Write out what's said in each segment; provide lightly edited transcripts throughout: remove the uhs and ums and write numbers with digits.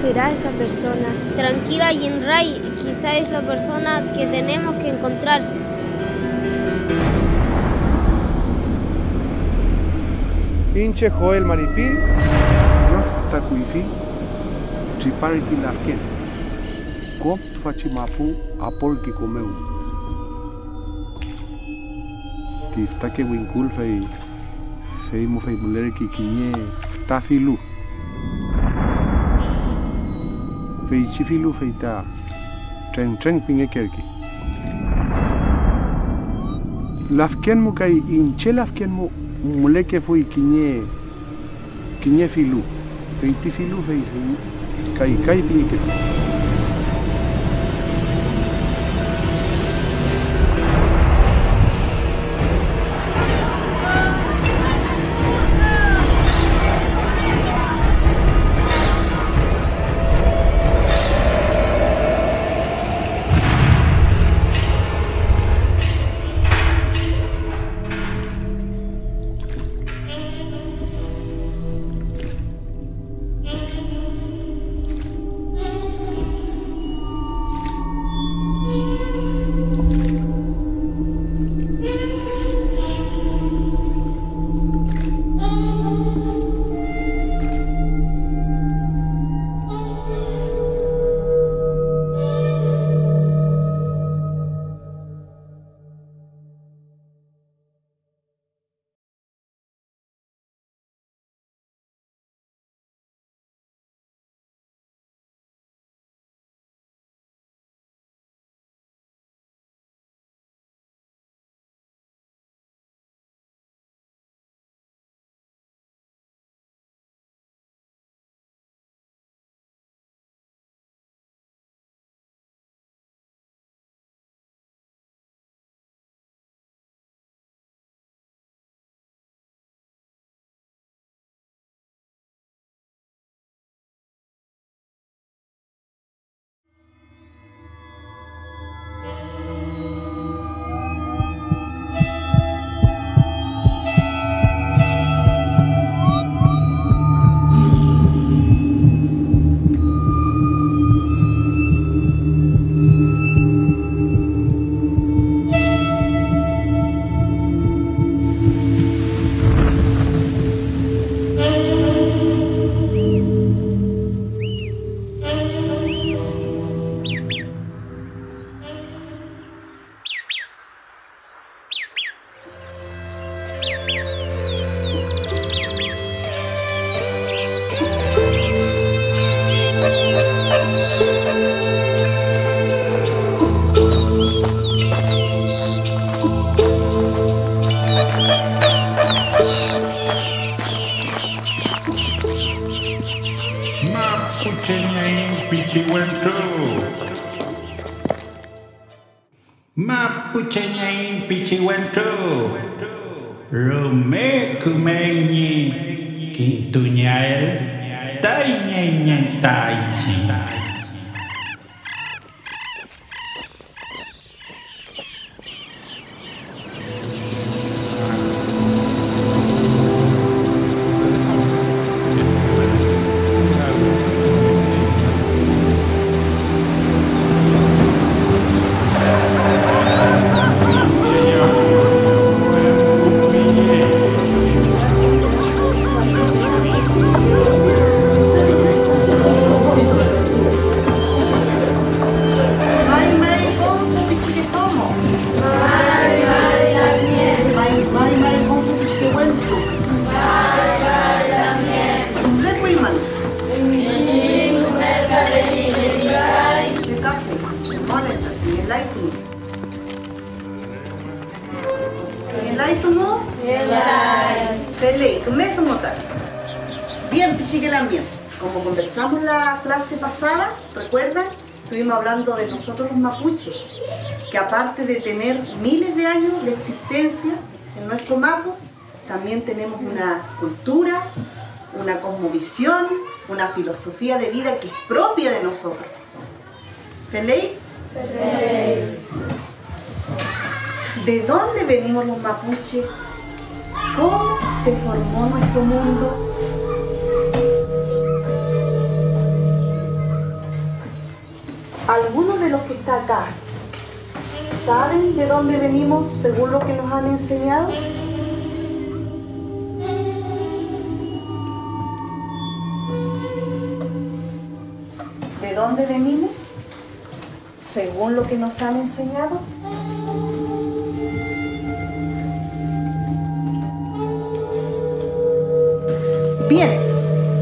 será esa persona? Tranquila, Jinray, quizá es la persona que tenemos que encontrar. Inche Joel Maripil. Rafta Kuifi, Tripariki Lafken. Kop Fachimapu, Apolki Comeu. Tiftake Winkul Fei Mufei Mulerki Kinye Tafilu. Fei Chifilu Feita. Treng Pingekerki. Lafken Mukai Inche Lafken Mu. Muleke fui kinye filu, feiti filu kai pinike. Mapucheñain pichihuentro, Rome kumeñi, Quintuñael, Taiñañan taichi. Bien, Pichiquelamien, como conversamos la clase pasada, ¿recuerdan? Estuvimos hablando de nosotros los mapuches, que aparte de tener miles de años de existencia en nuestro mapu, también tenemos una cultura, una cosmovisión, una filosofía de vida que es propia de nosotros. ¿Feley? Feley. ¿De dónde venimos los mapuches? ¿Cómo se formó nuestro mundo? ¿Algunos de los que está acá saben de dónde venimos según lo que nos han enseñado? ¿De dónde venimos según lo que nos han enseñado? Bien,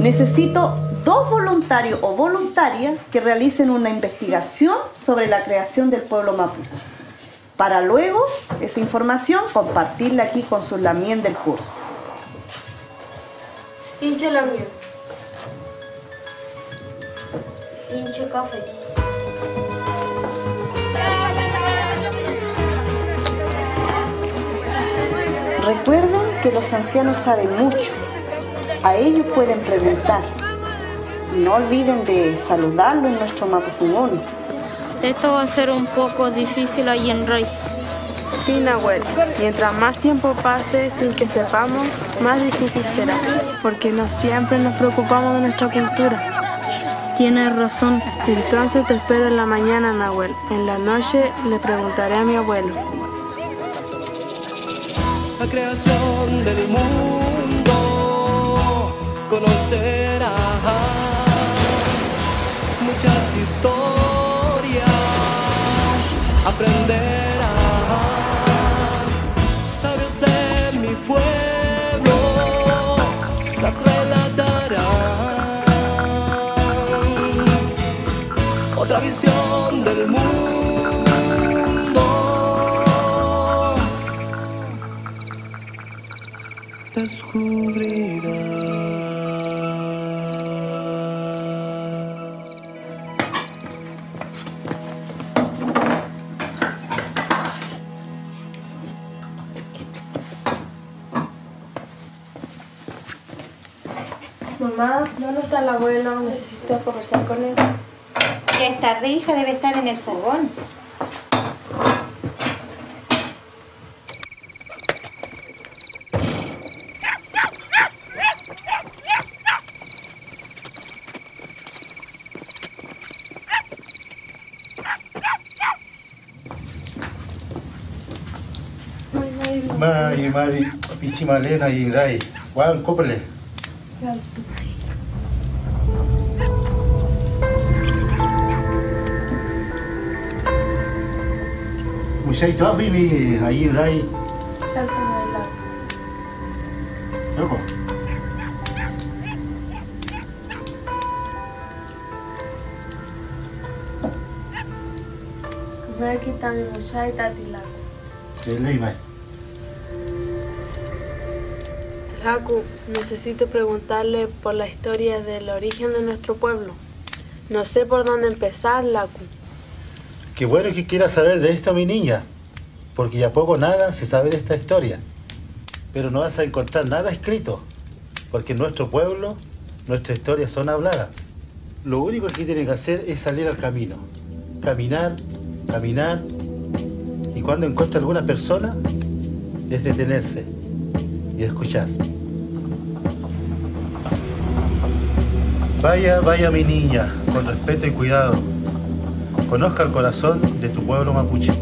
necesito 2 voluntarios o voluntarias que realicen una investigación sobre la creación del pueblo mapuche, para luego esa información compartirla aquí con sus lamien del curso. Hinche lamien. Hinche café. Recuerden que los ancianos saben mucho. A ellos pueden preguntar. Y no olviden de saludarlo en nuestro mapuzungún. Esto va a ser un poco difícil allí en Rey. Sí, Nahuel. Mientras más tiempo pase sin que sepamos, más difícil será. Porque no siempre nos preocupamos de nuestra cultura. Tienes razón. Entonces te espero en la mañana, Nahuel. En la noche le preguntaré a mi abuelo. La creación del mundo conocerás muchas historias, aprenderás, sabios de mi pueblo las relatarán. Otra visión del mundo descubrirás. Mamá, ¿dónde está el abuelo? Necesito conversar con él. Ya es tarde, hija, debe estar en el fogón. Mari, pichimalena y rai. Juan, cópele. Musai tu apa ini ayin rai? Apa? Voy kita mi musai tati laku. Selai mai. Laku, necesito preguntarle por la historia del origen de nuestro pueblo. No sé por dónde empezar, Laku. Qué bueno que quieras saber de esto, mi niña, porque ya poco nada se sabe de esta historia. Pero no vas a encontrar nada escrito, porque en nuestro pueblo, nuestras historias son habladas. Lo único que tienes que hacer es salir al camino. Caminar, caminar, y cuando encuentre alguna persona, es detenerse y escuchar. Vaya, vaya mi niña, con respeto y cuidado. Conozca el corazón de tu pueblo mapuche.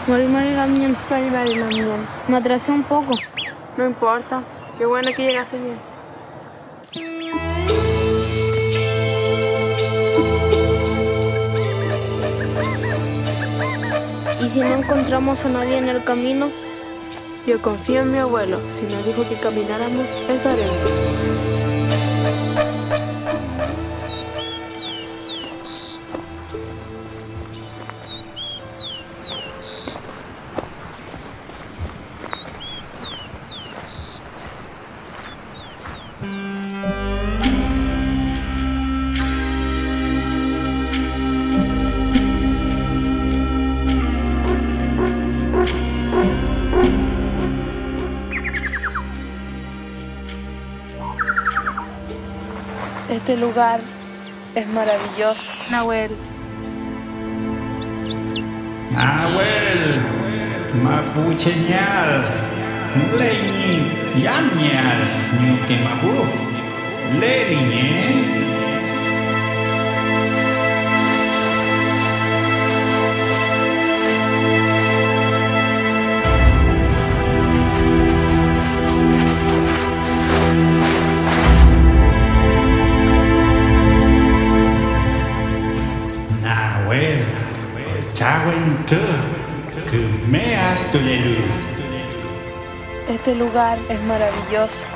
Mari, Me atrasé un poco. no importa. Qué bueno que llegaste bien. ¿Y si no encontramos a nadie en el camino? Yo confío en mi abuelo. Si nos dijo que camináramos, eso haremos. Este lugar es maravilloso. Nahuel. Nahuel, mapucheñal, leñi, yamñal, ñuque mapu, leliñe. Nahuel, chahuentu, que me has tulelu. Este lugar es maravilloso.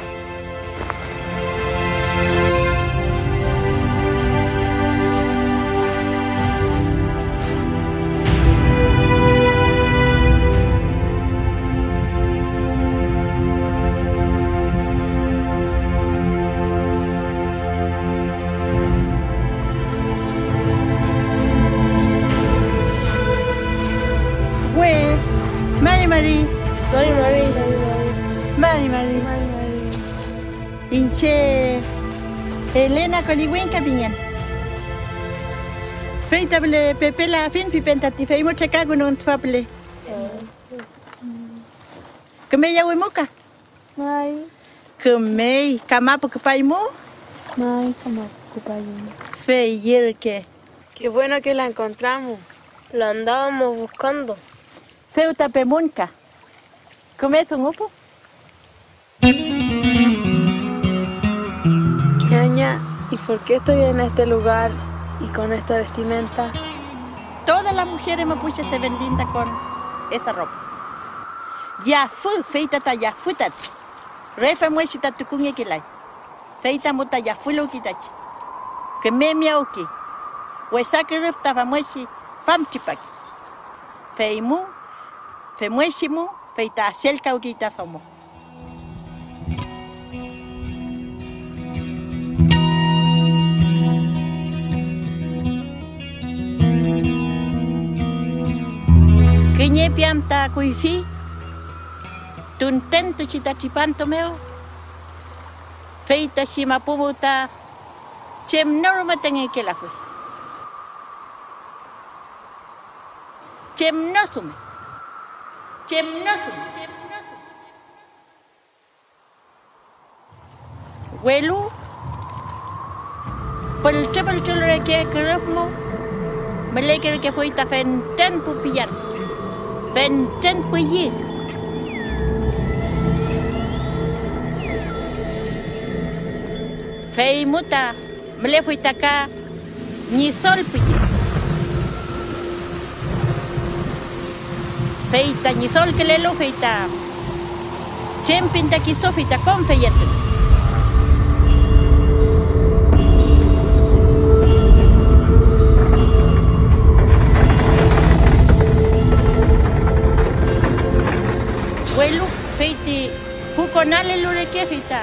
Mari. Inche Elena Colihuenca Piñan. Feita ble pepe la fin pipenta ti fei mo Chicago non tfaple. Kemei muka? Mai. Kemei kamapo kepaimu? Mai, kamapo kepaimu. Fei yerke. Qué bueno que la encontramos. La andábamos buscando. Ceuta pemunca. ¿Comes un upo? Ñaña, ¿y por qué estoy en este lugar y con esta vestimenta? Todas las mujeres mapuches se ven lindas con esa ropa. Ya fue, feita ta ya fue tat. Refa muechita tu cuñe que la. Feita muta ya fue lo que tachi. Que me miauki. Huesa que rifta fa muechi fam chipak. Feimu, fe muechimu, feita selka ukita somo. Kini piam ta kuisi, tunten tu cita cipanto meo, feita si mapumuta, cem norma tengi kela fui, cem nosume. Welu, pel celur ke kerapmo, melekir ke fui ta fenten pupian. Fenten puyi. Fei muta melefui taka ni sol puyi. Feita ni sol que lelo feita. Chempin taki sofita con feyet. Welu feiti pukonale lure ke feita.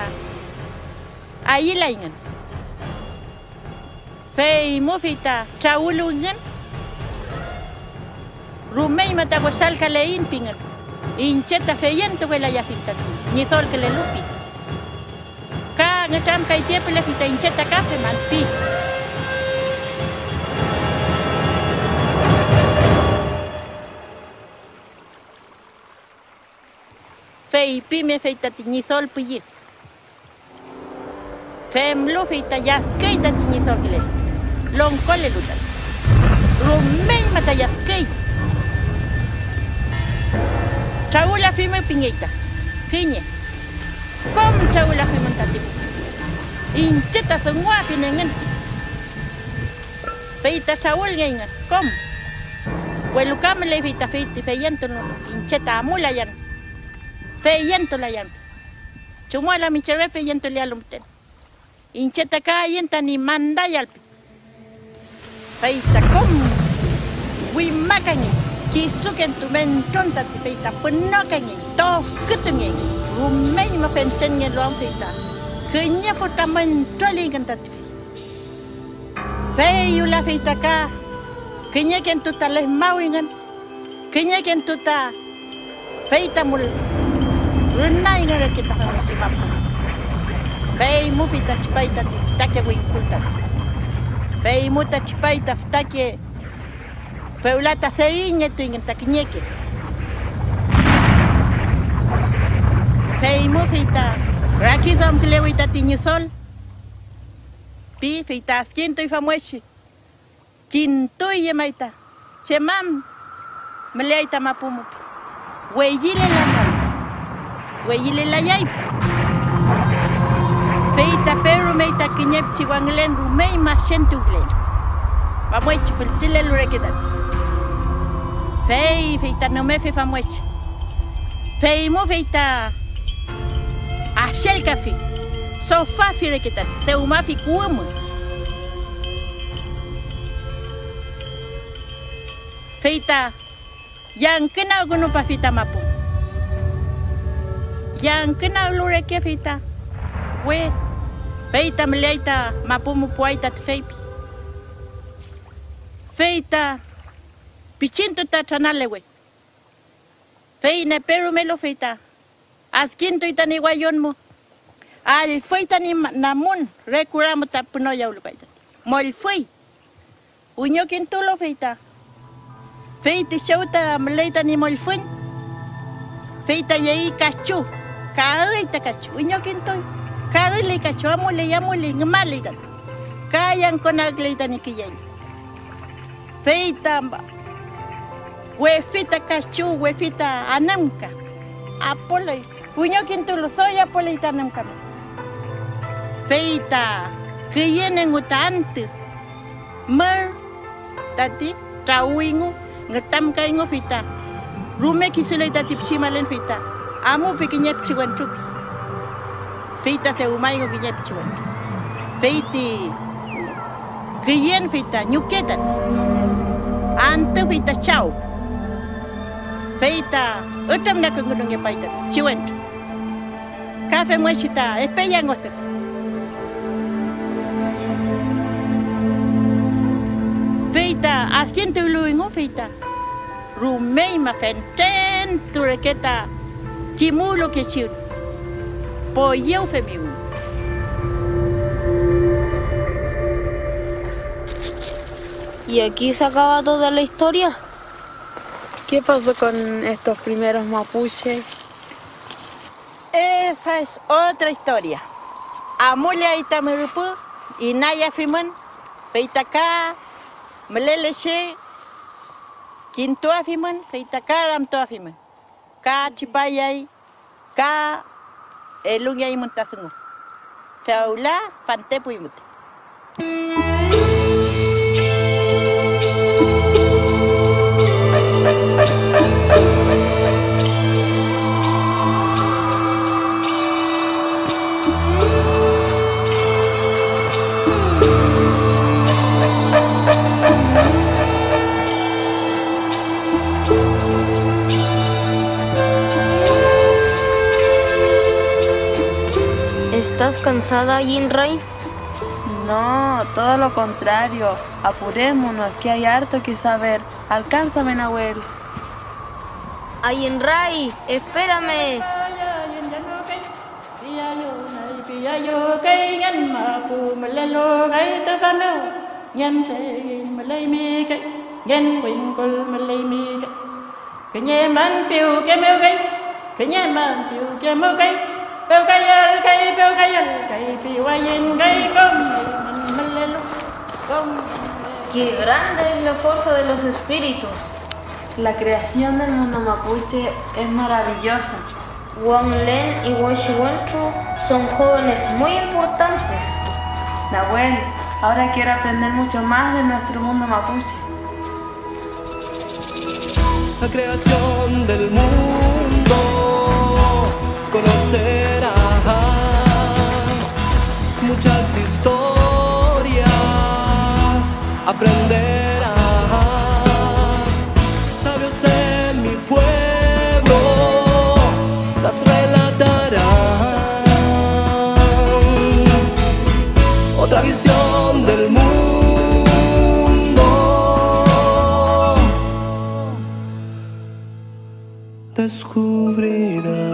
Ahí la ingen. Fei mo feita chaulu ingen. Rumei mata wasal kalein pingan. Incheta feyento que la ya feita. Ni sol que le lupi. Ka ngam kai tiempo le feita incheta café malpi. Fei pime feita tiñizol puyi. Fem lo feita yaskei ta tiñizol kile. Long kole luta. Rumei mata yaskei. Chaula fime pingeita. Kiñe. Kom chaula fime tati. Incheta sungwa pinengen. Feita chaul genga. Kom. Welukam le feita feiti feyento no. Incheta amula yan. Feyento la yan. Chumwa la michere feyento le alumten. Incheta ka yenta ni manda yalpi. Feita kom. Wi makangi. Kisuken tu men tonta ti feita penokangi. Tof kutungi. Rumei ma penchen nge loam feita. Kenya fota men tolingan tati fe. Feyu la feita ka. Kenya ken tu ta les mawingan. Kenya ken tu ta feita mul. Renai ngara kita kami si mapu. Fei mufita chipaita taque winculta. Fei muta chipaita taque feulata seiñe tuingen taquiñeque. Fei mufita rakizam klewita tiñusol. Pi feita asquiento y famuechi. Quintoy yemaita. Chemam meleaita mapumu. Weyile la mal. Weyile la yaipa. Feita pero meita kiñep chihuanglen rumei machentuglen. Famuechi peltile lurequedat. Feita no me fe famuechi. Feimo feita Ashel café. Sofá firequetat. Seumafi kumu. Feita yang kena gunu pa fita mapu. Yang kena lure ke fita. We feita meleita mapu mu puaita te feipi. Feita pichinto ta chanale we. Fei ne peru melo feita. Asquinto itani guayon mo. Al feita ni namun recuramo ta puno ya ulupaita. Mol fei. Uño quintulo feita. Feita shauta meleita ni molfun. Feita yei cachu. Carita cachu. Uño quintoy. Carle cachu amule yamule ngmalita. Kayan konagleita ni kiyen. Feita wefita cachu, wefita anamka. Apole. Uño quintulo soy apoleita anamka. Feita kiyen ngutante. Mer tati trawingu. Ngetam kay ngo fita. Rume kisulay ta tipsimalen fita. Amo pikinyep chiwan chupi. Fita te umay ngo kinyep chiwan. Feiti. Kiyen fita nyuketan. Ante fita chau. Feita utam na kungulong yapaitan. Chiwan. Kafe mo sita espeyang otes. Feita, asiento luingo feita. Rumei ma fenten turequeta. Kimulo que chiu. Poyeu femiu. ¿Y aquí se acaba toda la historia? ¿Qué pasó con estos primeros mapuches? Esa es otra historia. Amulia itamerupu y naya fiman. Feita ka. Meleleche, quinto afiman, feita karam to afiman. Ka chipayay, ka elunyay muntasungo. Feula fante puimut. ¿Estás cansada, Yinray? No, todo lo contrario. Apurémonos, que hay harto que saber. Alcánzame, Nahuel. Yinray, espérame. Qué grande es la fuerza de los espíritus. La creación del mundo mapuche es maravillosa. Wanglen y Washiwantru son jóvenes muy importantes. Nahuel, ahora quiero aprender mucho más de nuestro mundo mapuche. La creación del mundo conocerás muchas historias, aprenderás, sabios de mi pueblo las relatarán. Otra visión del mundo descubrirás.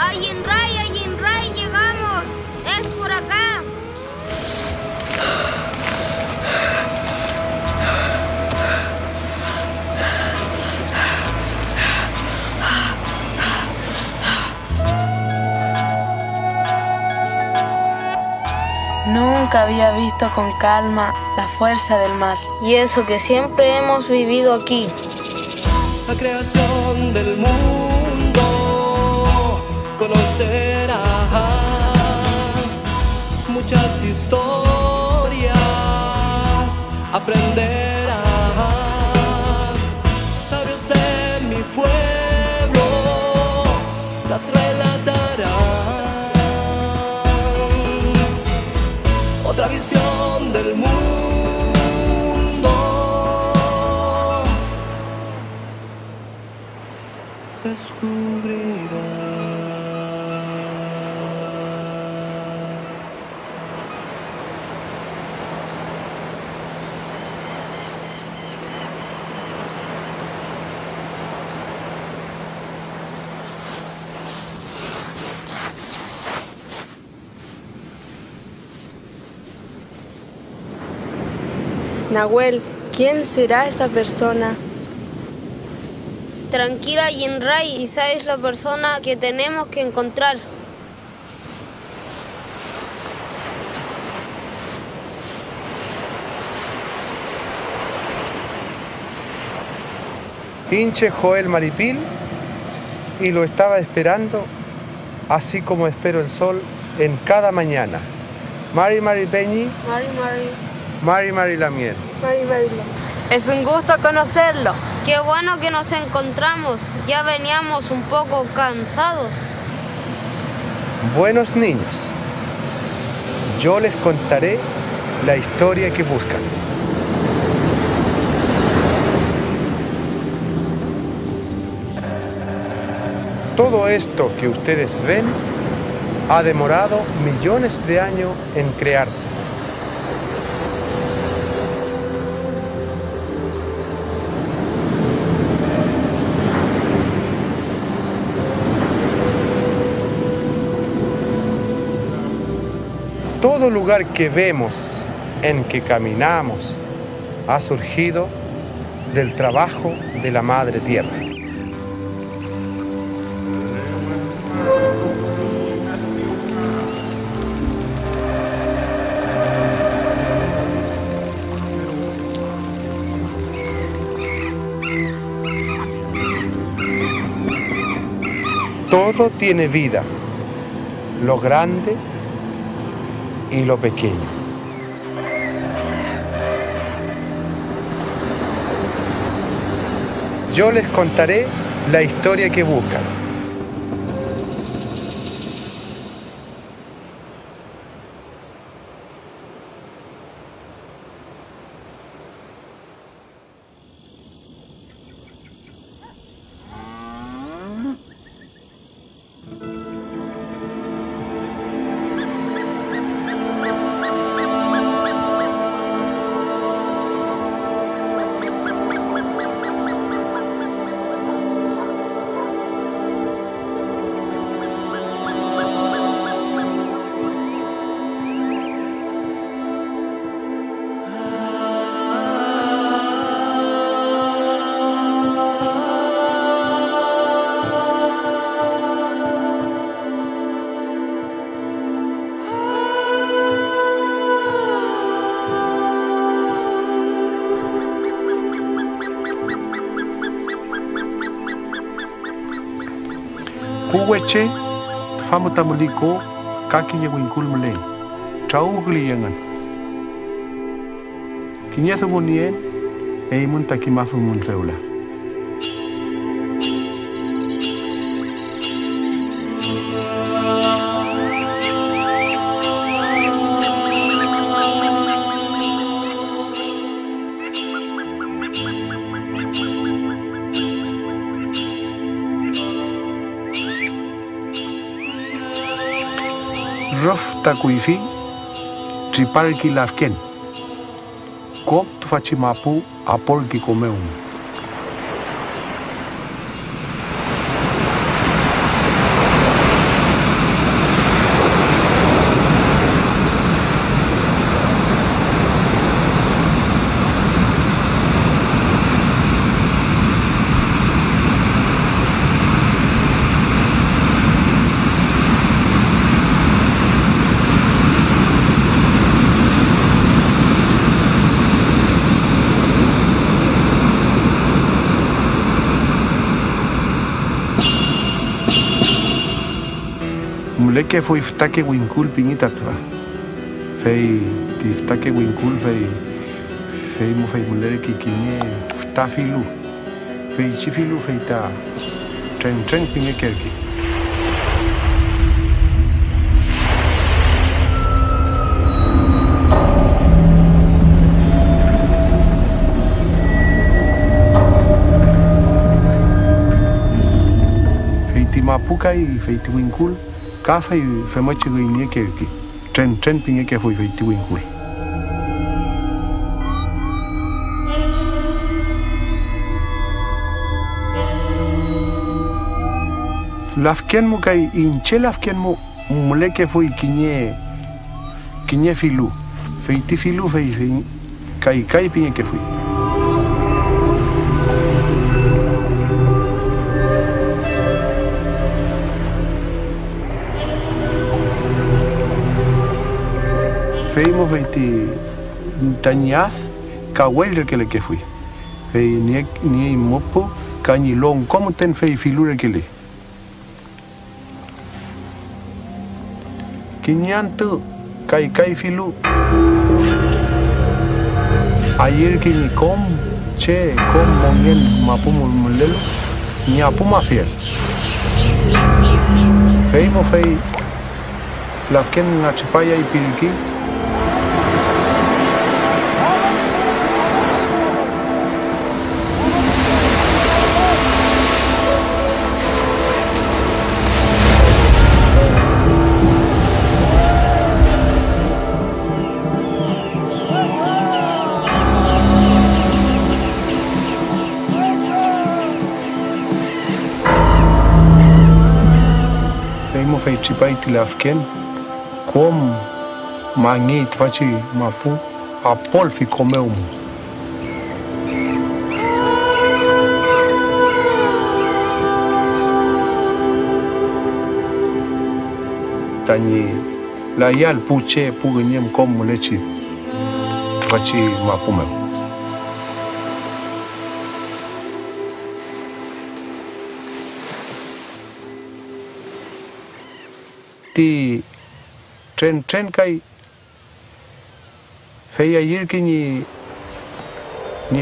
Ayinray, llegamos. Es por acá. Nunca había visto con calma la fuerza del mar. Y eso que siempre hemos vivido aquí. La creación del mundo conocerás muchas historias, aprenderás. Sabios de mi pueblo las relatarán. Otra visión del mundo descubrirá. Nahuel, ¿quién será esa persona? Tranquila, Ayinray, esa es la persona que tenemos que encontrar. Hinche Joel Maripil y lo estaba esperando, así como espero el sol en cada mañana. Mari Peñi, Mari la miel. Es un gusto conocerlo. Qué bueno que nos encontramos. Ya veníamos un poco cansados. Buenos niños, yo les contaré la historia que buscan. Todo esto que ustedes ven ha demorado millones de años en crearse. Todo lugar que vemos, en que caminamos, ha surgido del trabajo de la Madre Tierra. Todo tiene vida, lo grande y lo pequeño. Yo les contaré la historia que buscan. Kuweche, famutamuliko, kaki yawinkul malay, trau gliyangan. Kinyathu munien, eimun takimafu mun feula. Rof takuifi, tripalki lafken. Kop tufachimapu apolki komeum. muleke fue iftaque winkul pinita tva. Fei tiftaque winkul fei mo fei mulere kikinye tafilu. Fei chifilu fei ta tren pinge kerki. Mapuca y feiti winkul, kafa y femoche guinie que tren pinge que fue feiti winkul. Lafken mu kai inche lafken mu mule que fue kinye filu, feiti filu fei kai pinge que fue. Feimo feiti tañaz kawel que le que fui. Fei ni mopo cañi long como ten fei filure que le. Kinyantu kai filu. Ayer que ni com mongen mapu mulelo ni apu mafiel. Feimo fei la ken na chipaya y pilki. Fei chipai tilafken com mangi tfachi mapu apol fi comeum tani la yal puche pugnem com lechi tfachi mapu meu ti tren kai fei ayer que ni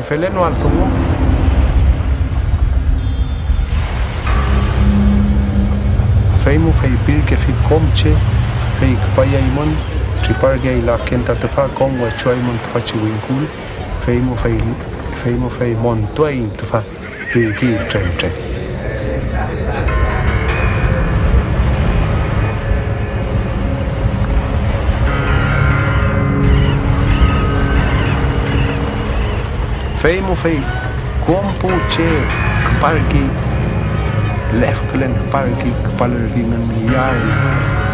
feleno al zumo fei mu fei pir que fi comche fei paya imon tripar gay la kenta te fa com wa choi mon fa chi winkul fei mu fei mon toin te fa pir ki tren fei kompu che parki lefklen parki palergi ngan yai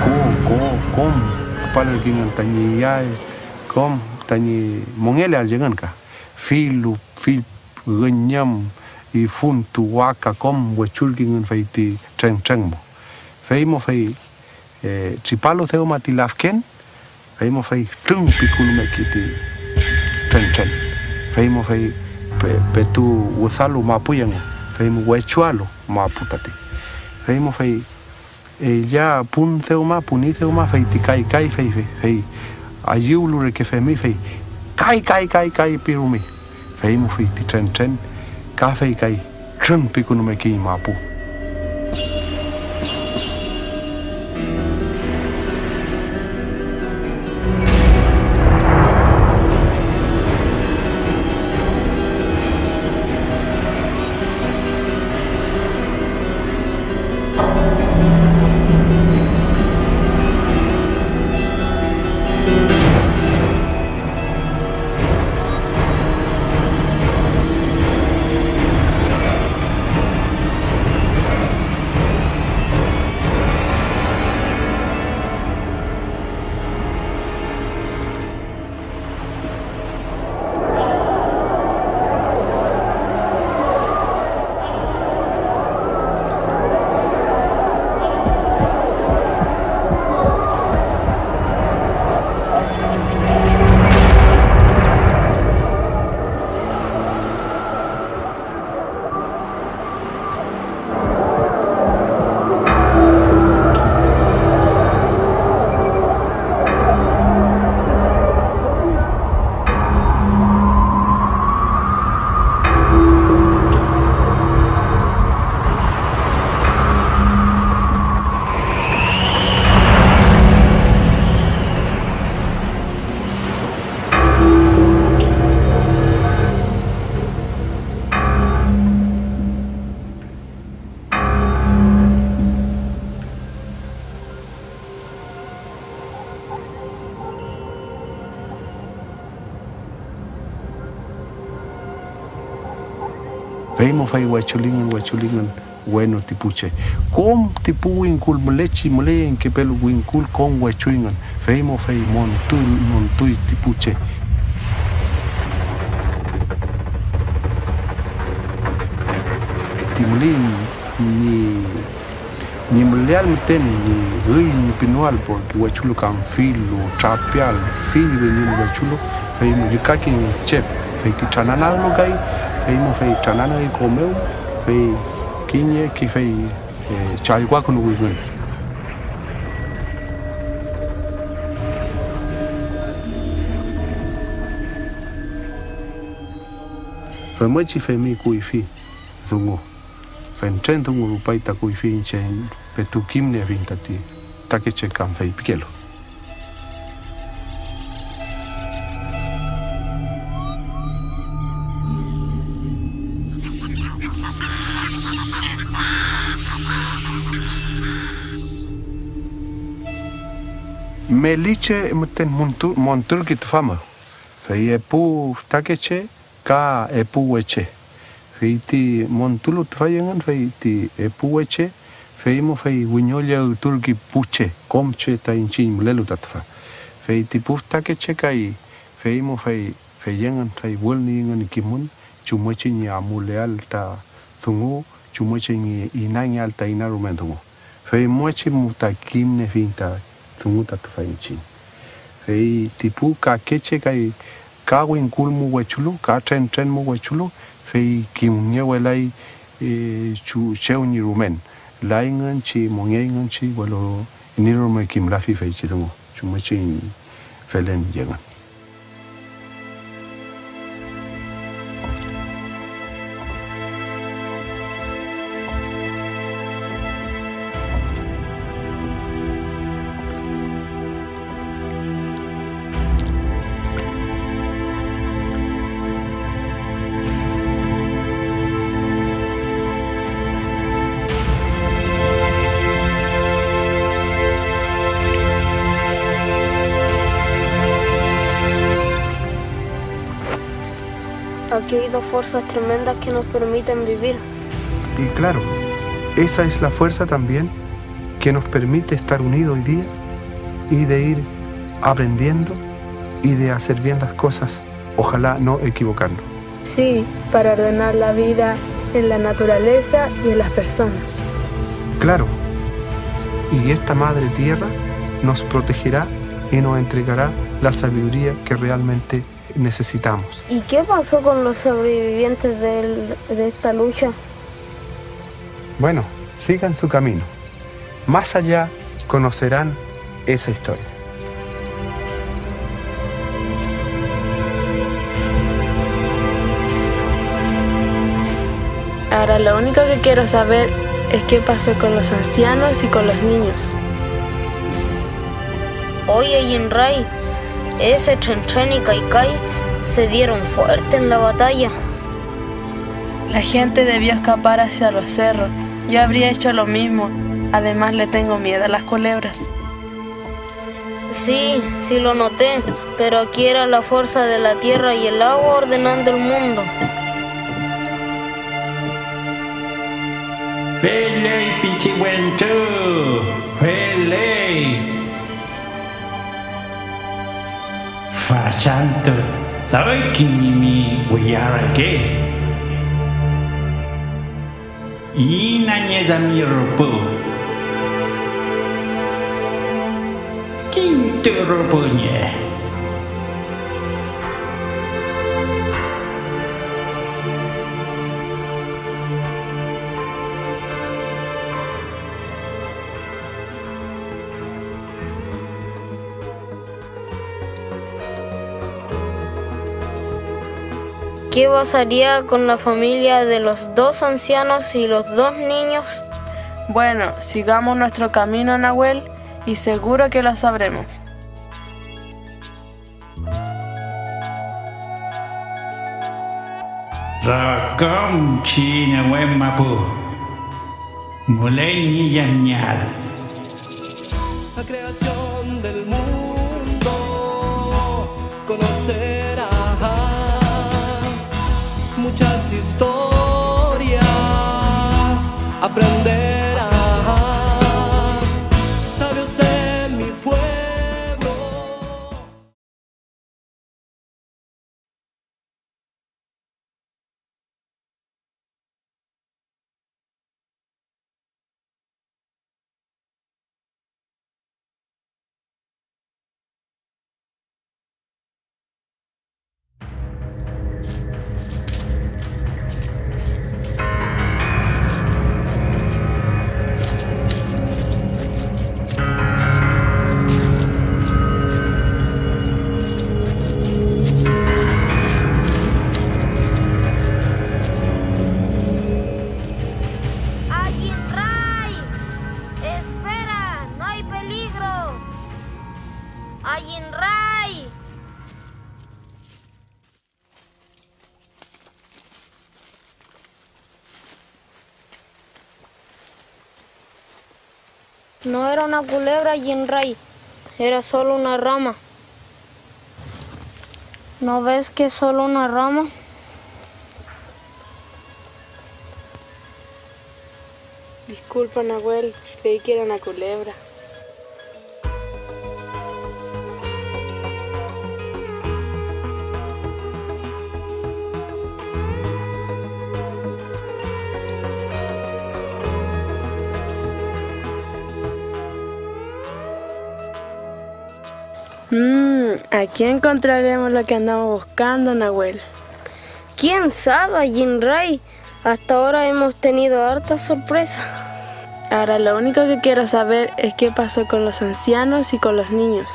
kom palergi ngan tani yai kom tani mongele al jangan ka fil ganyam i funtu waka kom wechulgi ngan feiti tren mo fei chipalo theo matilafken fei mo fei tung pikulu mekiti tren fei petu usalu mapuyan fei wechualo maputati fei ya pun theuma puni theuma fei tikai fei ayulu que fei fei kai pirumi fei ti tren ka fei kai tren pikunu me ki mapu Feimo fai huachulingan, bueno tipuche. Com tipu winkul melechi mole que pelo winkul con huachuingan. Feimo fai montui tipuche. Timulin ni meleal meten ni rui ni pinual porque huachulo can filo, trapial, filo ni huachulo. Feimo yukaki chep. Fei ti chanana no kai. Feimo fei chanana i comeu. Fei kinye ki fei chalgua con uigun. Fei mochi fei mi kuifi dungo. Fei tren dungo rupai ta kuifi inchen petu kimne vintati. Takeche kan fei pikelo. Meliche meten montur kit fama. Fei epu takeche ka epu eche. Fei ti montulo tfayengan fei ti epu eche. Fei mo fei winyolia turki puche komche ta inchin mulelu tatfa. Fei ti pu takeche kai fei mo fei yengan fei wolni ngan kimun chumoche ni amuleal ta thungu chumoche ni inanya alta inarumentungu. Fei moche mutakimne finta tumuta tufainchi. Fei tipu ka keche kai ka winkul mu wachulu, ka tren mu wachulu, fei kimnya welai chu cheuni rumen. Laingan chi mongengan chi walo nirume kim lafi fei chitungu. Chumachi felen jengan. Aquí hay dos fuerzas tremendas que nos permiten vivir. Y claro, esa es la fuerza también que nos permite estar unidos hoy día y de ir aprendiendo y de hacer bien las cosas, ojalá no equivocarnos. Sí, para ordenar la vida en la naturaleza y en las personas. Claro, y esta Madre Tierra nos protegerá y nos entregará la sabiduría que realmente necesitamos. ¿Y qué pasó con los sobrevivientes de esta lucha? Bueno, sigan su camino. Más allá conocerán esa historia. Ahora lo único que quiero saber es qué pasó con los ancianos y con los niños. Oye, Yinray, ese Tren y Kaikai se dieron fuerte en la batalla. La gente debió escapar hacia los cerros. Yo habría hecho lo mismo. Además, le tengo miedo a las culebras. Sí, sí lo noté. Pero aquí era la fuerza de la tierra y el agua ordenando el mundo. Felei pichihuentu, felei. Fachanto, ¿sabe quién mi huyara qué? Y nañeda mi ropo. ¿Quién te ropoñe? ¿Qué pasaría con la familia de los dos ancianos y los dos niños? Bueno, sigamos nuestro camino, Nahuel, y seguro que lo sabremos. Rakam china mapu. Mulei ni yamnyal. La creación del mundo conocerás muchas historias aprenderás, sabios de mi pueblo. Ayinray. No era una culebra, Ayinray, era solo una rama. ¿No ves que es solo una rama? Disculpa, Nahuel, creí que era una culebra. Aquí encontraremos lo que andamos buscando, Nahuel. ¿Quién sabe, Ayinray? Hasta ahora hemos tenido hartas sorpresas. Ahora lo único que quiero saber es qué pasó con los ancianos y con los niños.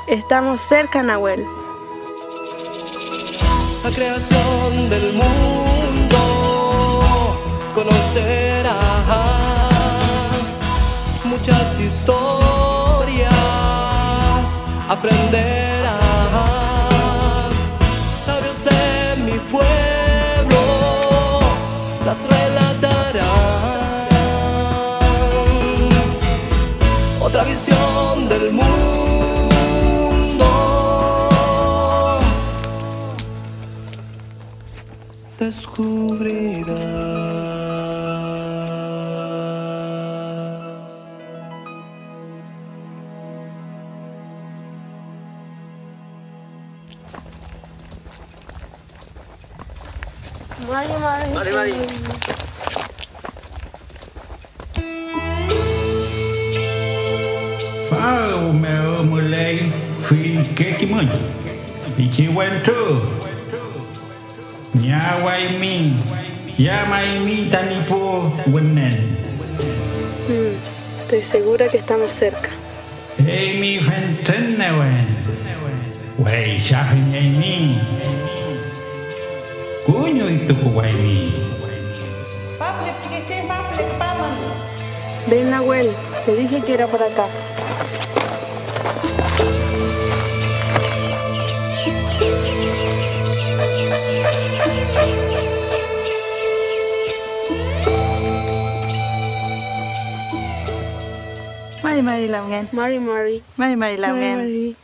Estamos cerca, Nahuel. La creación del mundo conocerás muchas historias, aprenderás, sabios de mi pueblo las relatarán. Otra visión del mundo descubrirás. Mari. Phao mèo mưa lây phi kế kim ơi bị chi quen trơ nhà quay mi ya mai mi tanipo wenen. Estoy segura que estamos cerca. Hey mi fenten newen wey shafin ay mi kuño itu kuway mi. Ven, Nahuel, te dije que era por acá. Mari Lamien. Mari Lamien.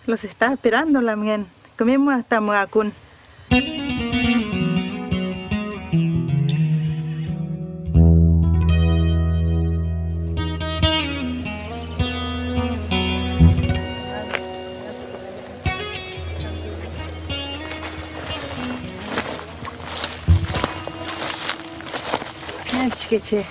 Los está esperando, Lamien. Comemos hasta Muacún. Chiqueche.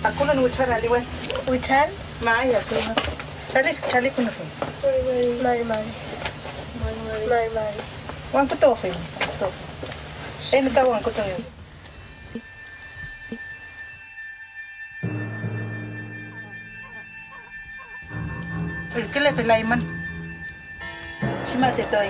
Aku nak ucar ali wan. Ucar? Mai aku. Cari kuno fin. Mari. Wan kuto fin. To. Emi ka wan kuto yo. ¿Qué le pelai man? Chimate toy.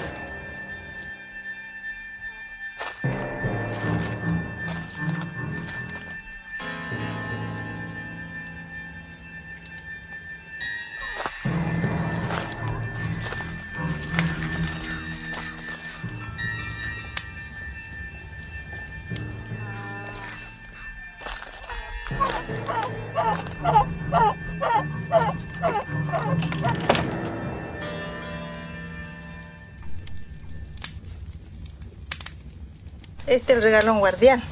Este es el regalón guardián,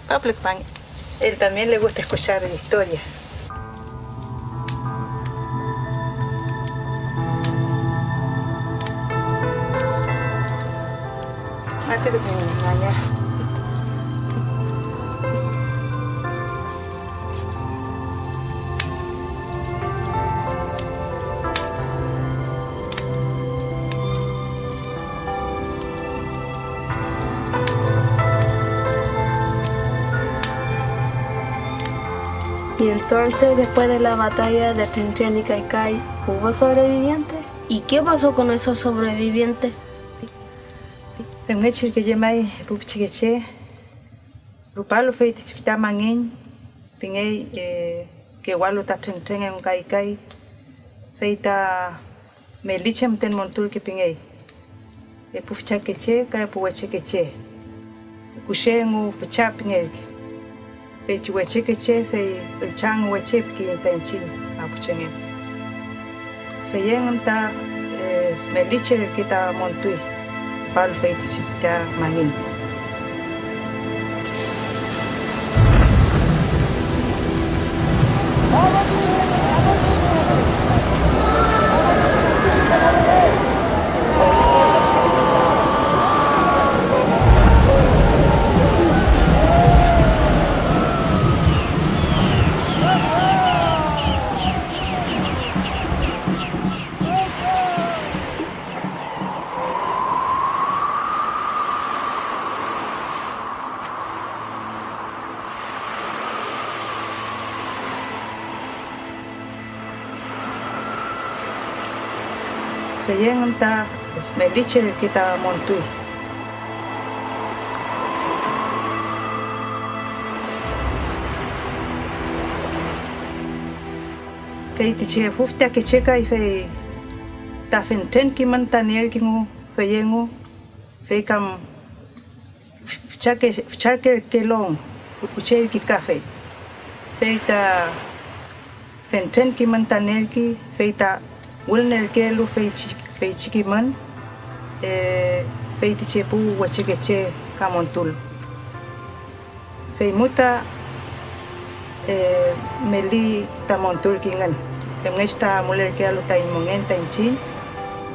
Pablo Pan. Él también le gusta escuchar historias. Mate de mi mañana. Y entonces, después de la batalla de Chinchén y Caicay, ¿hubo sobrevivientes? ¿Y qué pasó con esos sobrevivientes? En hecho que llamai pupichigeche, rupalo fue tisifta mangin, pingay que igual ta Chinchén en Caicay, feita me lichem ten montur que pingay. Pufichakeche, kaya puwechekeche. Kushengu fucha pingay. Fe chiweche que che fe el chang weche que intensin apuchengen fe yenganta meliche que ta montui pal fe tisita mangin Yenganta meliche que ta montui fe tiche fufta que checa y fe ta fenten que mantaner que no fe yengu fe cam chaque que long uche que café fe ta fenten que mantaner que fe ta Wilner que lo fe chiquiman, fe tiche pu wachekeche kamontul. Fe muta meli tamontul kingan. Esta muler que lo tain mongen tain chin.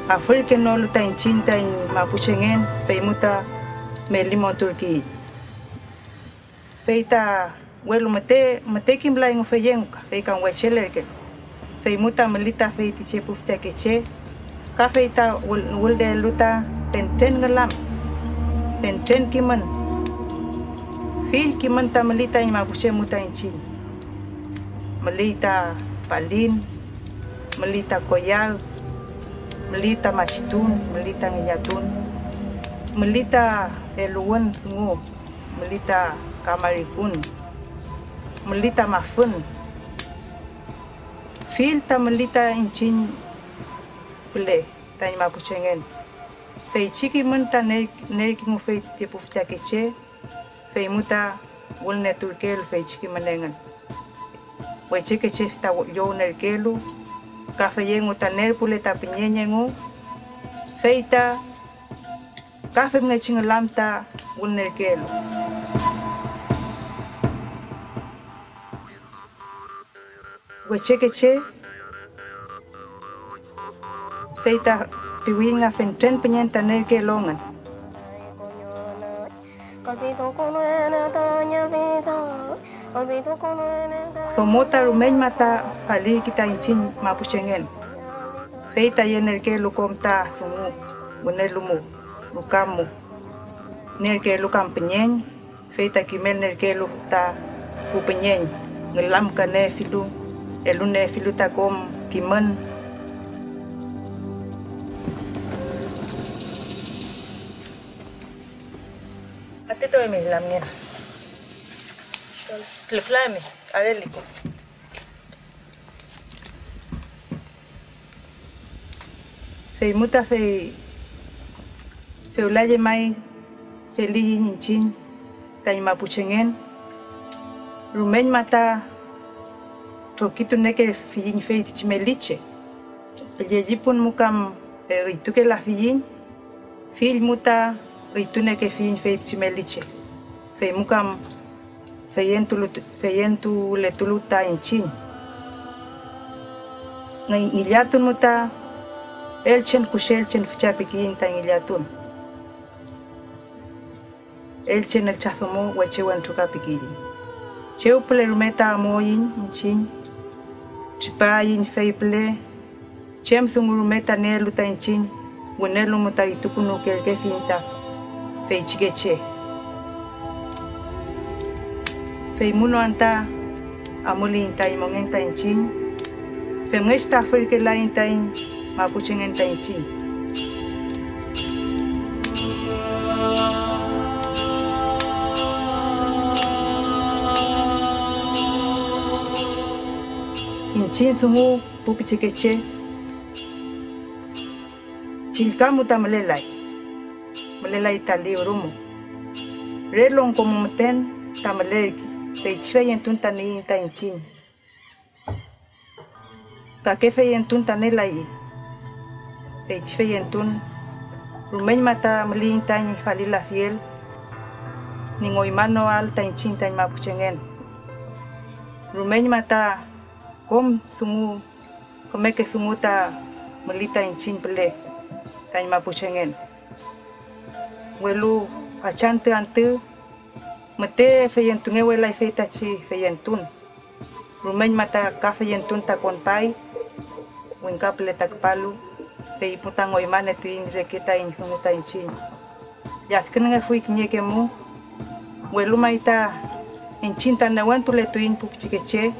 Afur que no lo tain chin tain mapuchengen, fe muta meli montul ki. Fe ta welu mate kimbla en fe yenka, fe kan wacheler que. Fe muta melita fe tiche pufta keche ka fe ta wulde luta ten ngalam ten kiman fi kiman ta melita ima buche muta inchin melita palin melita koyal melita machitun melita ngiyatun melita eluan sungu melita kamarikun melita mafun Fil tamalita inchin pule tanya mapuchengen. Fei chiki munta nerking fei tipufta keche. Fei muta wulne turkel fei chiki manengan. Wei chiki che ta yo nerkelu. Kafe yengu ta nerpule ta pinyenyengu. Fei ta kafe ngeching lamta wulnerkelu. Wechekeche feita piwinga fenten penyenta nerke longan somota rumeng mata pali kita incin mapuchengen feita yenerke lukomta sumu bunelumu lukamu nerke lukam penyen feita kimel nerke lukta upenyen ngelam kane filu elune filuta kom kiman me la mía. Le flame, a ver, lico. Fei muta fei ulaye mai feli hinchin tai mapuchengen rumen mata tokitu neke fiin fei timeliche pelipun mukam itu ke la fiin fil muta itu neke fiin fei timeliche fei mukam feyentu le tuluta hinchin ngai niliatun muta elchen kushelchen fichapikin tangiliatun elchen el chazomo wechewan chukapikiri cheuple rumeta moyin inchin chipayin feiple chem thungurumeta neluta inchin gunelu muta itukunu kelke finta feichikeche feimuno anta amuli inta imongenta inchin femesta frike la inta in mapuchengen taichin inchin sumu pupichikeche chilkamu tamalelai tali urumu relong komumten tamaleki peichfeyen tuntani tainchin takefeyen tuntanelai peichfeyentun rumen mata melin tany falila fiel ningoy mano al tainchin tany mapuchengen rumen mata kom sungu komeke sunguta melita inchin ple tany mapuchengen welu achante ante mete feyentun ewela feitachi feyentun rumen mata ka feyentun ta konpai winkaple takpalu pei putango imane tin reketa in sumuta inchin yaskene fui knyeke mu welu maita inchin tan nawantu le tuin pupchikeche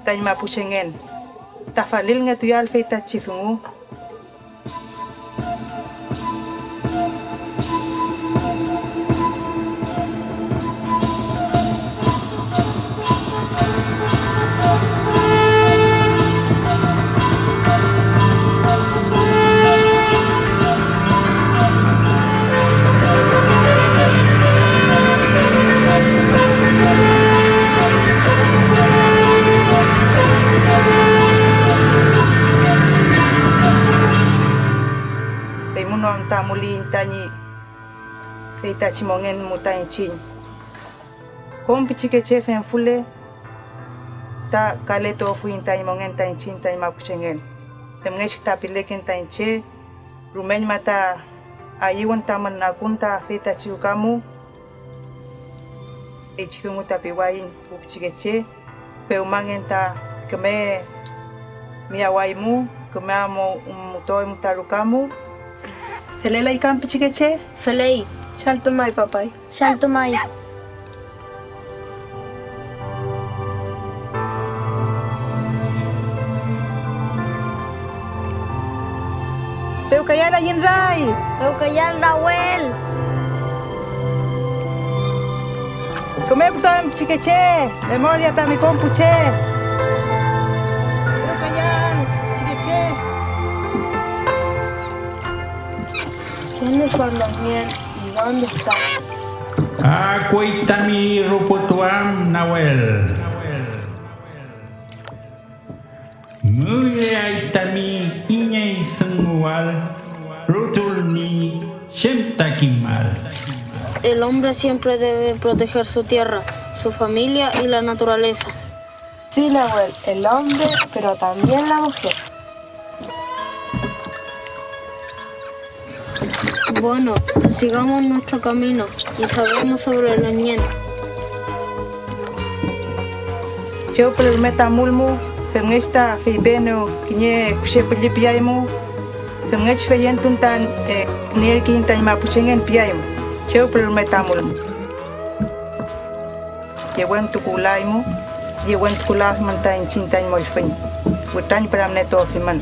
tan mapuchengen tafalil nga tuyal feita chisungu tamuli tani feita chimongen mutain chin kom pichikeche fen fule ta kaleto fuin tai mongen tain chin tai mapuchengen temngesh ta pileken tain che rumen mata ayiwon taman nakunta feita chiukamu echikungu tapiwain pichikeche peumangen ta keme miawaimu kemamo mutoy mutarukamu Felela ikan pichikeche? Felei. Shaltumai papai. Shaltumai. Peukayala yinrai. Peukayal Rawel. Come putam pichikeche. Memoria tami compuche. Peukayal pichikeche. ¿Quiénes son los míos y dónde están? Cuéntame, Ruputuam Nahuel. Muy aitami iñay sangual, rutulni shemtakimal. El hombre siempre debe proteger su tierra, su familia y la naturaleza. Sí, Nahuel, el hombre, pero también la mujer. Bueno, sigamos nuestro camino y sabemos sobre el Añén. Yo meta mulmu, femesta fibeno, kiñe kushepili piaimu, femech feyentun tan nierkin tan mapuchengen piaimu. Yo meta mulmu. Yewen tukulaimu, yewen tukulas mantain cintain moifin. Butan paramneto fiman.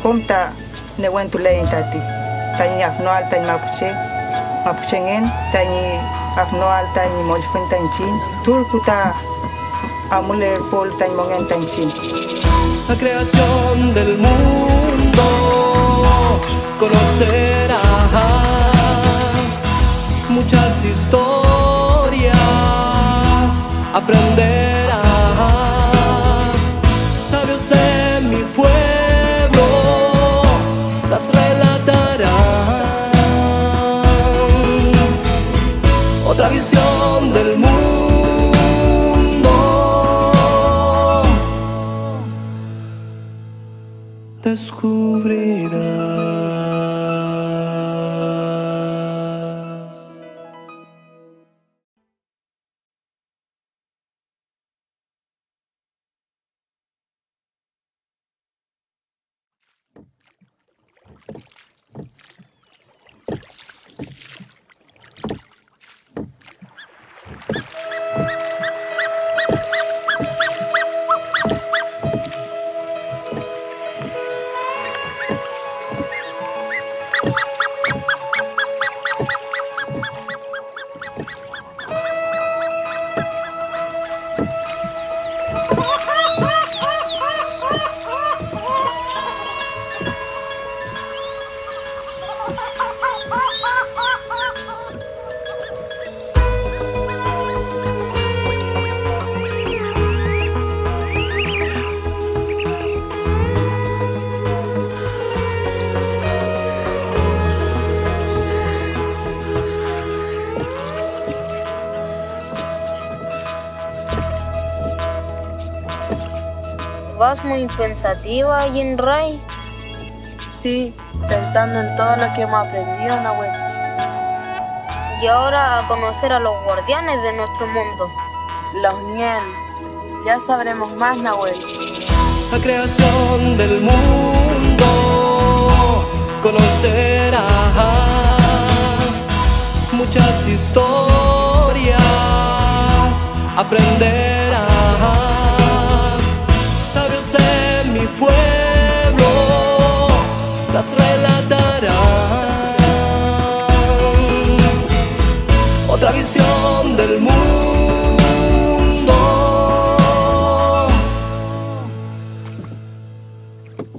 Komta newen tulein tati. Tanya no alta mapuche mapuchengen tañi afnoal tañi molfuen tanchin turkuta amuler pol tañi mongen tanchin. La creación del mundo conocerás muchas historias, aprenderás, sabios de mi pueblo las relatarán. Otra visión del mundo descubrirás. ¿Vas muy pensativa, Yenray? Sí, pensando en todo lo que hemos aprendido, Nahuel. Y ahora a conocer a los guardianes de nuestro mundo. Los Ñen. Ya sabremos más, Nahuel. La creación del mundo conocerás muchas historias, aprenderás, sabios de mi pueblo las relatarán. Otra visión del mundo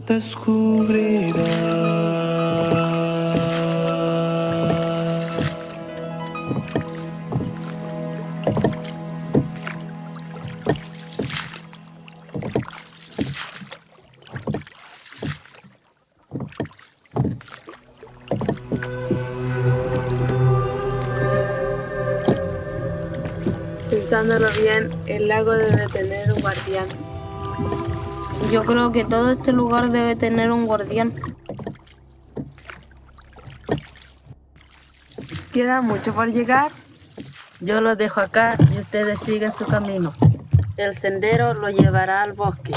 descubrirás. Pensándolo bien, el lago debe tener un guardián. Yo creo que todo este lugar debe tener un guardián. ¿Queda mucho por llegar? Yo los dejo acá y ustedes siguen su camino. El sendero lo llevará al bosque.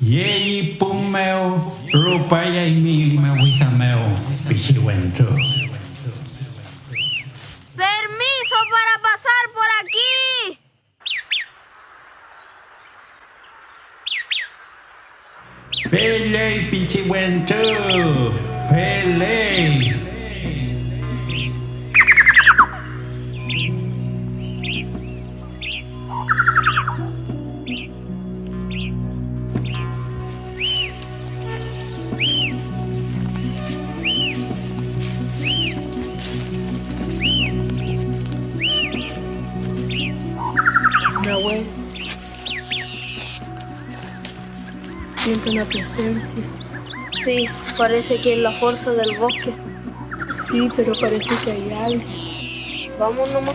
Yei pumeo, rupaya y mi meo, pichihuento. ¡Permiso para pasar por aquí! Pele, pichihuento, pele. Nahuel. Siento una presencia. Sí, parece que es la fuerza del bosque. Sí, pero parece que hay algo. Vamos nomás.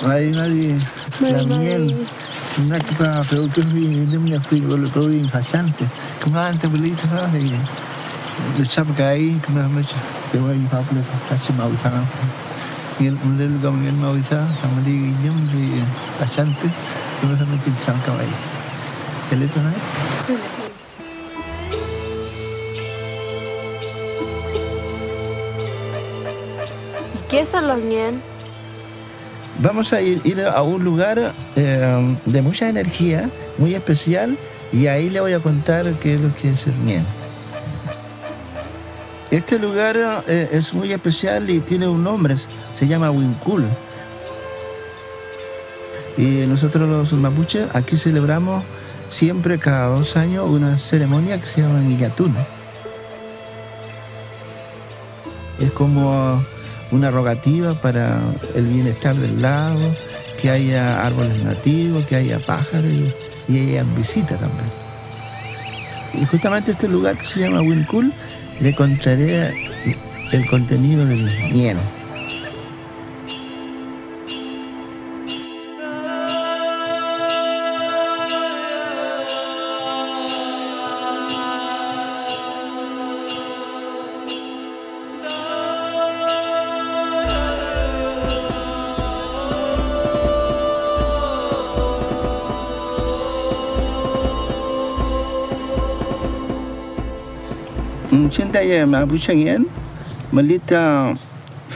Mari, la miel, una que para productos de una frigo bien pasante, como antes bolita, el chapca ahí, como mucho, que voy a hablar con casi mau para y el modelo como el mau está, como digo, y pasante, como se mete el chapca ahí. ¿Qué le toca? ¿Qué son los ñen? Vamos a ir a un lugar de mucha energía, muy especial, y ahí le voy a contar qué es lo que es el ñen. Este lugar es muy especial y tiene un nombre, se llama Huincul. Y nosotros los mapuches aquí celebramos siempre cada 2 años una ceremonia que se llama Guillatún. Es como una rogativa para el bienestar del lago, que haya árboles nativos, que haya pájaros y haya visita también. Y justamente este lugar que se llama Huincul, le contaré el contenido del ñen. Cinta ya mapuche ñen, malita